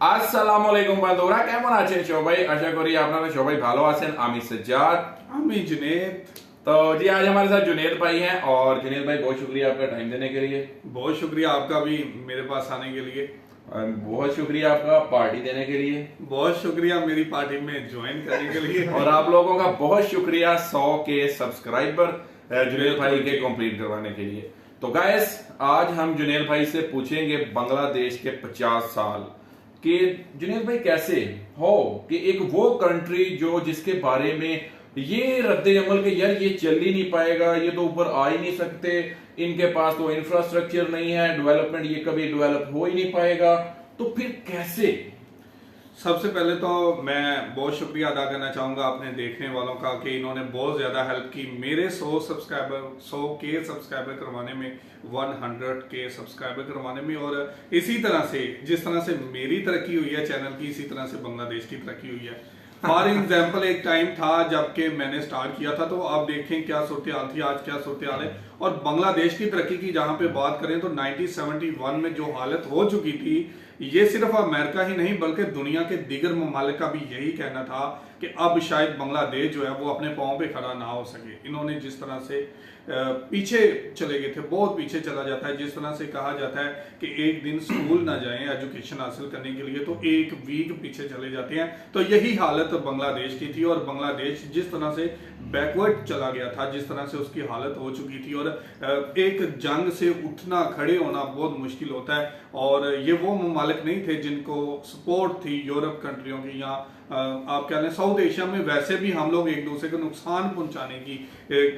আসসালামু আলাইকুম বন্ধুরা, কেমন আছেন সবাই? আশা করি আপনারা সবাই ভালো আছেন। আমি सज्जाद, আমি जुनेद। तो जी आज हमारे साथ जुनेद भाई हैं। और जुनेद भाई बहुत शुक्रिया आपका टाइम देने के लिए। बहुत शुक्रिया आपका भी मेरे पास आने के लिए। और बहुत शुक्रिया आपका पार्टी देने के लिए। बहुत शुक्रिया मेरी पार्टी में ज्वाइन करने के लिए। और आप लोगों का बहुत शुक्रिया 100 के सब्सक्राइबर जुनेद भाई के कंप्लीट करवाने के लिए। तो गाइस, आज हम जुनेद भाई से पूछेंगे बांग्लादेश के 50 साल कि जुनेद भाई कैसे हो कि एक वो कंट्री जो जिसके बारे में ये रद्द अमल के यार ये चल ही नहीं पाएगा, ये तो ऊपर आ ही नहीं सकते, इनके पास तो इंफ्रास्ट्रक्चर नहीं है, डेवलपमेंट ये कभी डेवलप हो ही नहीं पाएगा, तो फिर कैसे? सबसे पहले तो मैं बहुत शुक्रिया अदा करना चाहूंगा अपने देखने वालों का कि इन्होंने बहुत ज्यादा हेल्प की मेरे 100 के सब्सक्राइबर करवाने में, 100 के सब्सक्राइबर करवाने में। और इसी तरह से जिस तरह से मेरी तरक्की हुई है चैनल की, इसी तरह से बांग्लादेश की तरक्की हुई है। फॉर एग्जाम्पल एक टाइम था जबकि मैंने स्टार्ट किया था, तो आप देखें क्या सूरत हाल थी, आज क्या सूरत हाल है। और बांग्लादेश की तरक्की की जहां पे बात करें तो 1971 में जो हालत हो चुकी थी, ये सिर्फ अमेरिका ही नहीं बल्कि दुनिया के दीगर ममालिक का भी यही कहना था कि अब शायद बांग्लादेश जो है वो अपने पांव पे खड़ा ना हो सके। इन्होंने जिस तरह से पीछे चले गए थे, बहुत पीछे चला जाता है। जिस तरह से कहा जाता है कि एक दिन स्कूल ना जाएं एजुकेशन हासिल करने के लिए तो एक वीक पीछे चले जाते हैं, तो यही हालत बांग्लादेश की थी। और बांग्लादेश जिस तरह से बैकवर्ड चला गया था, जिस तरह से उसकी हालत हो चुकी थी, और एक जंग से उठना खड़े होना बहुत मुश्किल होता है। और ये वो ममालिक नहीं थे जिनको सपोर्ट थी यूरोप कंट्रियों की, या आप कह लें साउथ एशिया में वैसे भी हम लोग एक दूसरे को नुकसान पहुंचाने की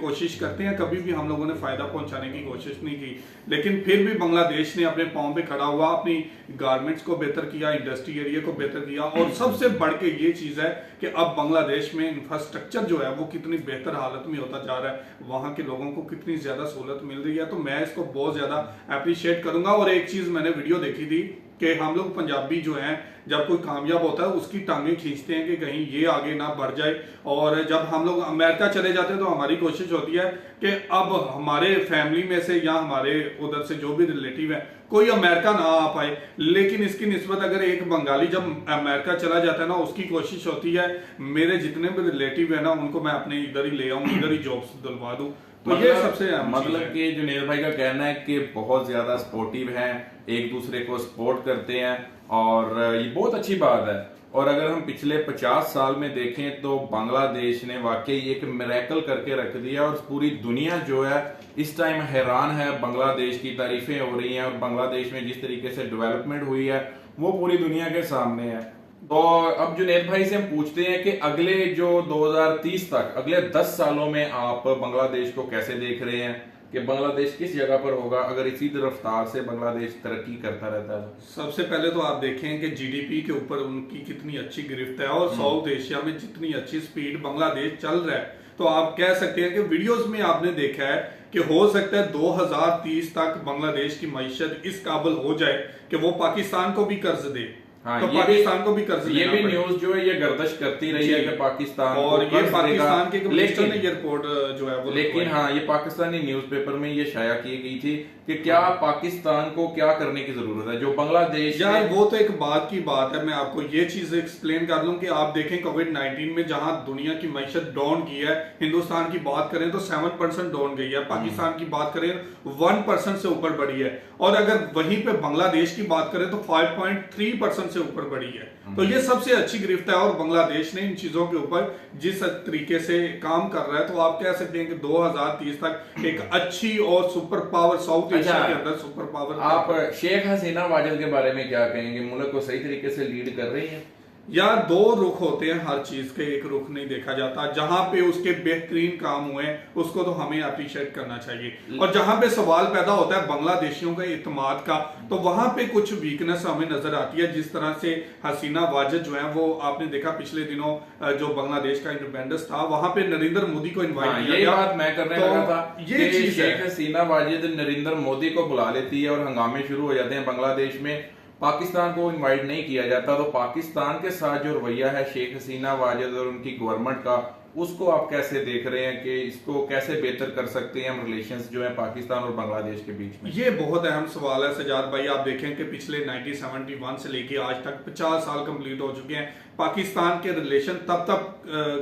कोशिश करते हैं, कभी भी हम लोगों ने फायदा पहुंचाने की कोशिश नहीं की। लेकिन फिर भी बांग्लादेश ने अपने पांव पे खड़ा हुआ, अपनी गारमेंट्स को बेहतर किया, इंडस्ट्री एरिया को बेहतर किया। और सबसे बढ़ के ये चीज है कि अब बांग्लादेश में इंफ्रास्ट्रक्चर जो है वो कितनी बेहतर हालत में होता जा रहा है, वहां के लोगों को कितनी ज्यादा सहूलत मिल रही है। तो मैं इसको बहुत ज्यादा अप्रिशिएट करूंगा। और एक चीज मैंने वीडियो देखी थी कि हम लोग पंजाबी जो हैं जब कोई कामयाब होता है उसकी टांगें खींचते हैं कि कहीं ये आगे ना बढ़ जाए। और जब हम लोग अमेरिका चले जाते हैं तो हमारी कोशिश होती है कि अब हमारे फैमिली में से या हमारे उधर से जो भी रिलेटिव है कोई अमेरिका ना आ पाए। लेकिन इसकी निस्बत अगर एक बंगाली जब अमेरिका चला जाता है ना, उसकी कोशिश होती है मेरे जितने भी रिलेटिव है ना उनको मैं अपने इधर ही ले आऊं, इधर ही जॉब्स दिलवा दूं। तो ये सबसे मतलब कि जुनेद भाई का कहना है कि बहुत ज्यादा सपोर्टिव हैं, एक दूसरे को सपोर्ट करते हैं, और ये बहुत अच्छी बात है। और अगर हम पिछले 50 साल में देखें तो बांग्लादेश ने वाकई एक मिरेकल करके रख दिया। और पूरी दुनिया जो है इस टाइम हैरान है, बांग्लादेश की तारीफें हो रही हैं, और बांग्लादेश में जिस तरीके से डेवलपमेंट हुई है वो पूरी दुनिया के सामने है। तो अब जुनेद भाई से हम पूछते हैं कि अगले जो 2030 तक, अगले 10 सालों में आप बांग्लादेश को कैसे देख रहे हैं कि बांग्लादेश किस जगह पर होगा अगर इसी रफ्तार से बांग्लादेश तरक्की करता रहता है? सबसे पहले तो आप देखें कि जीडीपी के ऊपर उनकी कितनी अच्छी गिरफ्त है, और साउथ एशिया में जितनी अच्छी स्पीड बांग्लादेश चल रहा है, तो आप कह सकते हैं कि वीडियोस में आपने देखा है कि हो सकता है 2030 तक बांग्लादेश की मईशत इस काबिल हो जाए कि वो पाकिस्तान को भी कर्ज दे। हाँ, तो पाकिस्तान को भी कर्ज ये भी न्यूज जो है ये गर्दिश करती रही है कि पाकिस्तान और ये पाकिस्तान के लेकिन ने ये रिपोर्ट जो है वो, लेकिन हाँ, ये पाकिस्तानी न्यूज़पेपर में ये शाया की गई थी कि क्या पाकिस्तान को क्या करने की जरूरत है जो बांग्लादेश। यार वो तो एक बात की बात है, मैं आपको ये चीज एक्सप्लेन कर लूं कि आप देखें कोविड-19 में जहां दुनिया की मईशत डाउन की है, हिंदुस्तान की बात करें तो 7% डाउन गई है, पाकिस्तान की बात करें 1% से ऊपर बढ़ी है, और अगर वहीं पे बांग्लादेश की बात करें तो 5.3% से ऊपर बढ़ी है। तो ये सबसे अच्छी गिरफ्त है, और बांग्लादेश ने इन चीजों के ऊपर जिस तरीके से काम कर रहा है, तो आप कह सकते हैं कि 2030 तक एक अच्छी और सुपर पावर साउथ एशिया के अंदर सुपर पावर। आप शेख हसीना वाजिद के बारे में क्या कहेंगे? मुल्क को सही तरीके से लीड कर रही है? यार दो रुख होते हैं हर चीज के, एक रुख नहीं देखा जाता। जहां पे उसके बेहतरीन काम हुए उसको तो हमें अप्रिशिएट करना चाहिए, और जहां पे सवाल पैदा होता है बांग्लादेशियों के इत्मीनान का, तो वहां पे कुछ वीकनेस हमें नजर आती है। जिस तरह से हसीना वाजिद जो है वो आपने देखा पिछले दिनों जो बांग्लादेश का इंडिपेंडेंस था वहां पे नरेंद्र मोदी को इन्वाइट किया गया। बात मैं करने लगा था, ये चीज शेख हसीना वाजिद नरेंद्र मोदी को बुला लेती है और हंगामे शुरू हो जाते हैं बांग्लादेश में, पाकिस्तान को इनवाइट नहीं किया जाता। तो पाकिस्तान के साथ जो रवैया है शेख हसीना वाजिद और उनकी गवर्नमेंट का, उसको आप कैसे देख रहे हैं कि इसको कैसे बेहतर कर सकते हैं हम रिलेशंस जो है पाकिस्तान और बांग्लादेश के बीच में? ये बहुत अहम सवाल है सजाद भाई। आप देखें कि पिछले 1971 से लेके आज तक 50 साल कंप्लीट हो चुके हैं। पाकिस्तान के रिलेशन तब तक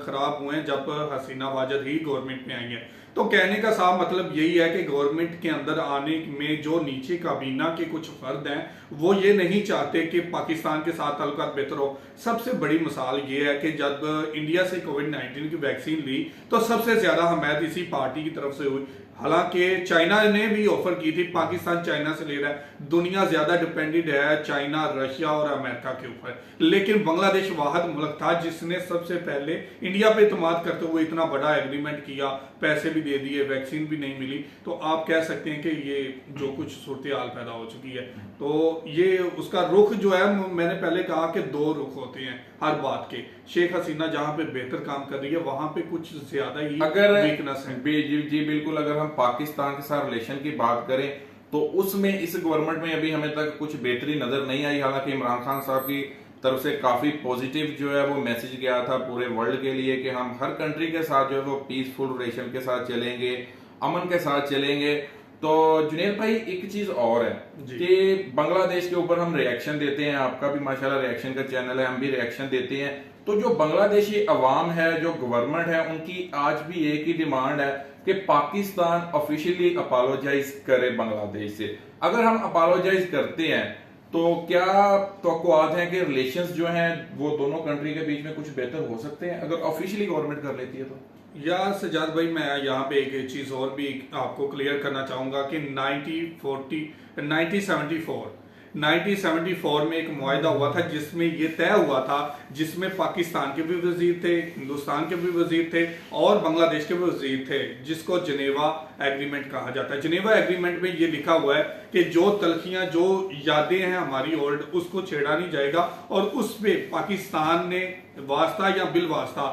खराब हुए हैं जब हसीना वाजद ही गवर्नमेंट में आई है। तो कहने का साफ मतलब यही है कि गवर्नमेंट के अंदर आने में जो नीचे काबीना के कुछ फर्द हैं वो ये नहीं चाहते कि पाकिस्तान के साथ ताल्लुकात बेहतर हो। सबसे बड़ी मिसाल ये है कि जब इंडिया से कोविड-19 की वैक्सीन ली तो सबसे ज्यादा हमायत इसी पार्टी की तरफ से हुई। हालांकि चाइना ने भी ऑफर की थी, पाकिस्तान चाइना से ले रहा है, दुनिया ज्यादा डिपेंडेंट है चाइना, रशिया और अमेरिका के ऊपर, लेकिन बांग्लादेश वाहिद मुल्क था जिसने सबसे पहले इंडिया पे इतमाद करते हुए इतना बड़ा एग्रीमेंट किया, पैसे भी दे दिए, वैक्सीन भी नहीं मिली। तो आप कह सकते हैं कि ये जो कुछ सूरत हाल पैदा हो चुकी है, तो ये उसका रुख जो है, मैंने पहले कहा कि दो रुख होते हैं हर बात के। शेख हसीना जहां पे बेहतर काम कर रही है वहां पे कुछ ज्यादा ही वीकनेस है। जी बिल्कुल, अगर हम पाकिस्तान के साथ रिलेशन की बात करें तो उसमें इस गवर्नमेंट में अभी हमें तक कुछ बेहतरी नजर नहीं आई। हालांकि इमरान खान साहब की तरफ से काफी पॉजिटिव जो है वो मैसेज गया था पूरे वर्ल्ड के लिए कि हम हर कंट्री के साथ जो है वो पीसफुल रिलेशन के साथ चलेंगे, अमन के साथ चलेंगे। तो जुनेद भाई एक चीज और है कि बांग्लादेश के ऊपर हम रिएक्शन देते हैं, आपका भी माशाल्लाह रिएक्शन का चैनल है, हम भी रिएक्शन देते हैं। तो जो बांग्लादेशी अवाम है, जो गवर्नमेंट है, उनकी आज भी एक ही डिमांड है कि पाकिस्तान ऑफिशियली अपोलोजाइज करे बांग्लादेश से। अगर हम अपोलोजाइज करते हैं तो क्या तवक्कुआत है कि रिलेशंस जो हैं वो दोनों कंट्री के बीच में कुछ बेहतर हो सकते हैं अगर ऑफिशियली गवर्नमेंट कर लेती है तो? यार सजाद भाई, मैं यहाँ पे एक चीज और भी आपको क्लियर करना चाहूंगा कि 1974 में एक मुआहिदा हुआ था जिसमें ये तय हुआ था, जिसमें पाकिस्तान के भी वजीर थे, हिंदुस्तान के भी वजीर थे और बांग्लादेश के भी वजीर थे, जिसको जनेवा एग्रीमेंट कहा जाता है। जनेवा एग्रीमेंट में ये लिखा हुआ है कि जो तलखियां, जो यादें हैं हमारी ओल्ड, उसको छेड़ा नहीं जाएगा और उस पे पाकिस्तान ने वास्ता या बिल वास्ता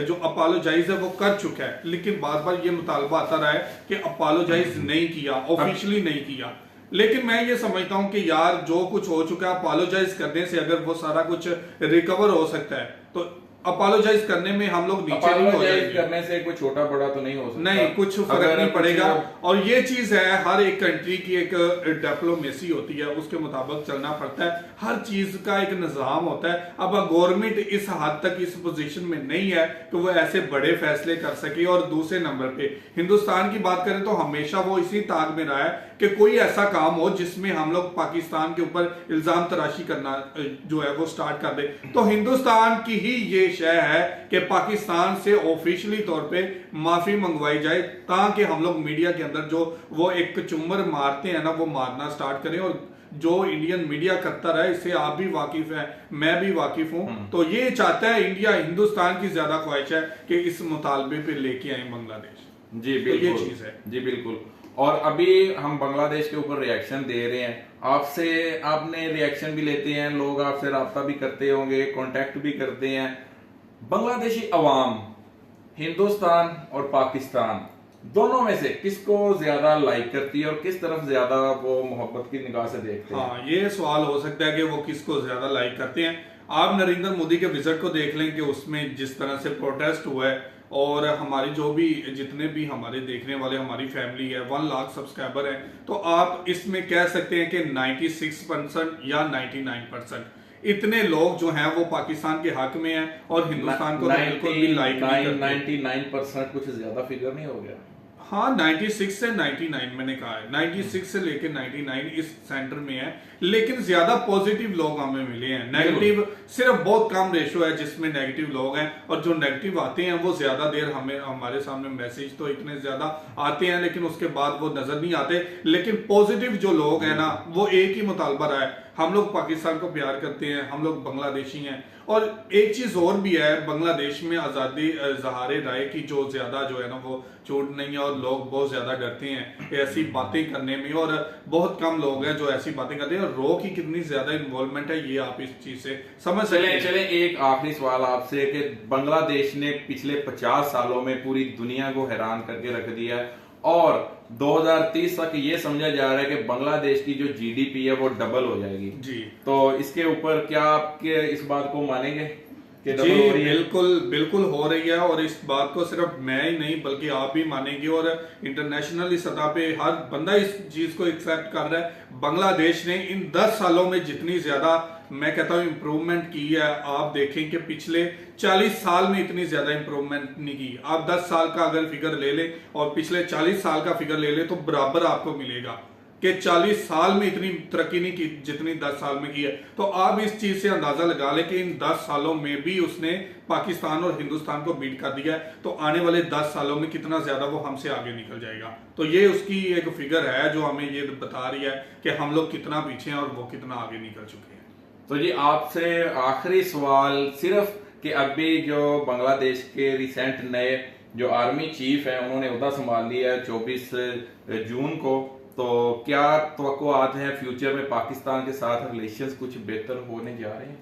जो अपोलोजाइज है वो कर चुका है, लेकिन बार बार ये मुतालबा आता रहा है कि अपोलोजाइज नहीं किया, ऑफिशियली नहीं किया। लेकिन मैं ये समझता हूं कि यार जो कुछ हो चुका है, अपोलोजाइज करने से अगर वो सारा कुछ रिकवर हो सकता है तो अपोलोजाइज करने में हम लोग नीचे नहीं हो जाएंगे। करने से कोई छोटा बड़ा तो नहीं हो सकता, नहीं, कुछ फर्क नहीं पड़ेगा। और ये चीज है, हर एक कंट्री की एक डिप्लोमेसी होती है, उसके मुताबिक चलना पड़ता है, हर चीज का एक निजाम होता है। अब गवर्नमेंट इस हद तक इस पोजीशन में नहीं है कि वो ऐसे बड़े फैसले कर सके। और दूसरे नंबर पे हिंदुस्तान की बात करें तो हमेशा वो इसी ताक में रहा है कि कोई ऐसा काम हो जिसमें हम लोग पाकिस्तान के ऊपर इल्जाम तराशी करना जो है वो स्टार्ट कर दे। तो हिंदुस्तान की ही ये शय है कि पाकिस्तान से ऑफिशियली तौर पे माफी मंगवाई जाए, ताकि हम लोग मीडिया के अंदर जो वो एक चुम्बर मारते हैं ना, वो मारना स्टार्ट करें। और जो इंडियन मीडिया करता रहा है, इससे आप भी वाकिफ हैं, मैं भी वाकिफ हूं। तो ये चाहता है इंडिया, हिंदुस्तान की ज्यादा ख्वाहिश है कि इस मुतालबे पे लेके आए बांग्लादेश। जी बिल्कुल, तो ये चीज है। जी बिल्कुल। और अभी हम बांग्लादेश के ऊपर रिएक्शन दे रहे हैं, आपसे आपने रिएक्शन भी लेते हैं, लोग आपसे राब्ता भी करते होंगे, कांटेक्ट भी करते हैं। बांग्लादेशी अवाम हिंदुस्तान और पाकिस्तान दोनों में से किसको ज्यादा लाइक करती है और किस तरफ ज्यादा वो मोहब्बत की निगाह से देखते हैं? हाँ, ये सवाल हो सकता है कि वो किसको ज्यादा लाइक करते हैं। आप नरेंद्र मोदी के विजिट को देख लें कि उसमें जिस तरह से प्रोटेस्ट हुआ है, और हमारी जो भी जितने भी हमारे देखने वाले, हमारी फैमिली है, 1 लाख सब्सक्राइबर है, तो आप इसमें कह सकते हैं कि 96% या 99% इतने लोग जो हैं वो पाकिस्तान के हक में हैं और हिंदुस्तान को बिल्कुल भी लाइक नहीं करते। 99% कुछ ज्यादा फिगर नहीं हो गया? हाँ, 96 से 99 मैंने कहा है, 96 से लेके 99 इस सेंटर में है। लेकिन ज्यादा पॉजिटिव लोग हमें मिले हैं, नेगेटिव सिर्फ बहुत कम रेशो है जिसमें नेगेटिव लोग हैं। और जो नेगेटिव आते हैं वो ज्यादा देर हमारे सामने मैसेज तो इतने ज्यादा आते हैं लेकिन उसके बाद वो नजर नहीं आते। लेकिन पॉजिटिव जो लोग हैं ना, वो एक ही मुतालबा रहा है, हम लोग पाकिस्तान को प्यार करते हैं, हम लोग बांग्लादेशी हैं। और एक चीज और भी है, बांग्लादेश में आजादी ज़हारे राय की जो ज्यादा जो है ना वो छूट नहीं है, और लोग बहुत ज्यादा डरते हैं ऐसी बातें करने में, और बहुत कम लोग हैं जो ऐसी बातें करते हैं। और रॉ की कितनी ज्यादा इन्वॉल्वमेंट है ये आप इस चीज से समझ सकते हैं। चले एक आखिरी सवाल आपसे कि बांग्लादेश ने पिछले 50 सालों में पूरी दुनिया को हैरान करके रख दिया है और 2030 तक ये समझा जा रहा है कि बांग्लादेश की जो जीडीपी है वो डबल हो जाएगी जी। तो इसके ऊपर क्या आपके इस बात को मानेंगे कि जी डबल हो रही है? बिल्कुल बिल्कुल हो रही है, और इस बात को सिर्फ मैं ही नहीं बल्कि आप भी मानेंगे, और इंटरनेशनली सतह पे हर बंदा इस चीज को एक्सेप्ट कर रहा है। बांग्लादेश ने इन 10 सालों में जितनी ज्यादा मैं कहता हूं इंप्रूवमेंट की है, आप देखें कि पिछले 40 साल में इतनी ज्यादा इंप्रूवमेंट नहीं की। आप 10 साल का अगर फिगर ले लें और पिछले 40 साल का फिगर ले लें तो बराबर आपको मिलेगा कि 40 साल में इतनी तरक्की नहीं की जितनी 10 साल में की है। तो आप इस चीज से अंदाजा लगा लें कि इन 10 सालों में भी उसने पाकिस्तान और हिंदुस्तान को बीट कर दिया है, तो आने वाले 10 सालों में कितना ज्यादा वो हमसे आगे निकल जाएगा। तो ये उसकी एक फिगर है जो हमें ये बता रही है कि हम लोग कितना पीछे हैं और वो कितना आगे निकल चुके हैं। तो जी आपसे आखिरी सवाल सिर्फ कि अभी जो बांग्लादेश के रिसेंट नए जो आर्मी चीफ है उन्होंने ओहदा संभाल लिया है 24 जून को, तो क्या तवक्कुआत हैं फ्यूचर में पाकिस्तान के साथ रिलेशंस कुछ बेहतर होने जा रहे हैं?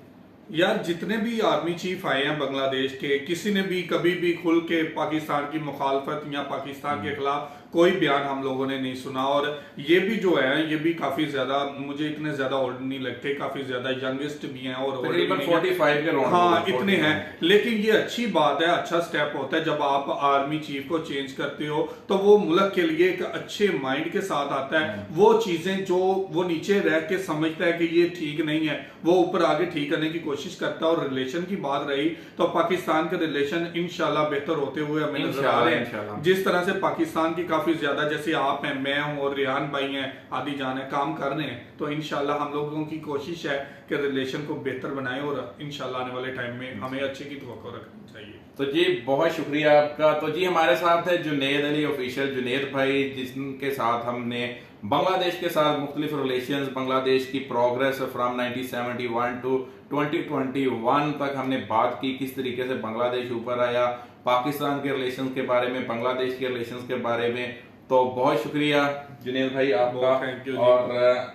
यार जितने भी आर्मी चीफ आए हैं बांग्लादेश के, किसी ने भी कभी भी खुल के पाकिस्तान की मुखालफत या पाकिस्तान के खिलाफ कोई बयान हम लोगों ने नहीं सुना। और ये भी जो है ये भी काफी ज्यादा, मुझे इतने ज्यादा ओल्ड नहीं लगते, काफी ज्यादा यंगेस्ट भी हैं और तकरीबन 45 के राउंड, हाँ इतने हैं। लेकिन ये अच्छी बात है, अच्छा स्टेप होता है जब आप आर्मी चीफ को चेंज करते हो तो वो मुल्क के लिए एक अच्छे माइंड के साथ आता है। वो चीजें जो वो नीचे रह के समझता है कि ये ठीक नहीं है, वो ऊपर आगे ठीक करने की कोशिश करता है। और रिलेशन की बात रही तो पाकिस्तान के रिलेशन इंशाल्लाह बेहतर होते हुए हमें नजर आ रहे हैं। जिस तरह से पाकिस्तान की काफी ज्यादा, जैसे आप हैं, मैं हूं और रियान भाई हैं, आदि जान है, काम कर रहे हैं, तो इंशाल्लाह हम लोगों की कोशिश है कि रिलेशन को बेहतर बनाएं और इंशाल्लाह आने वाले टाइम में हमें अच्छे की तवक्को रखनी चाहिए। तो जी बहुत शुक्रिया आपका। तो जी हमारे साथ है जुनेद अली ऑफिशियल जुनेद भाई, जिसके साथ हमने बांग्लादेश के साथ मुख्तलिफ रिलेशंस, बांग्लादेश की प्रोग्रेस फ्रॉम 1971 टू 2021 तक हमने बात की, किस तरीके से बांग्लादेश ऊपर आया, पाकिस्तान के रिलेशंस के बारे में, बांग्लादेश के रिलेशंस के बारे में। तो बहुत शुक्रिया जुनेद भाई आपका, और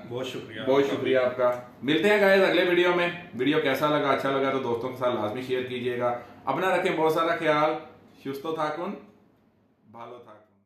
बहुत शुक्रिया आपका। मिलते हैं गाइस अगले वीडियो में। वीडियो कैसा लगा, अच्छा लगा तो दोस्तों के साथ लाजमी शेयर कीजिएगा। अपना रखें बहुत सारा ख्याल। सुस्तो थाकुन, भालो थाकुन।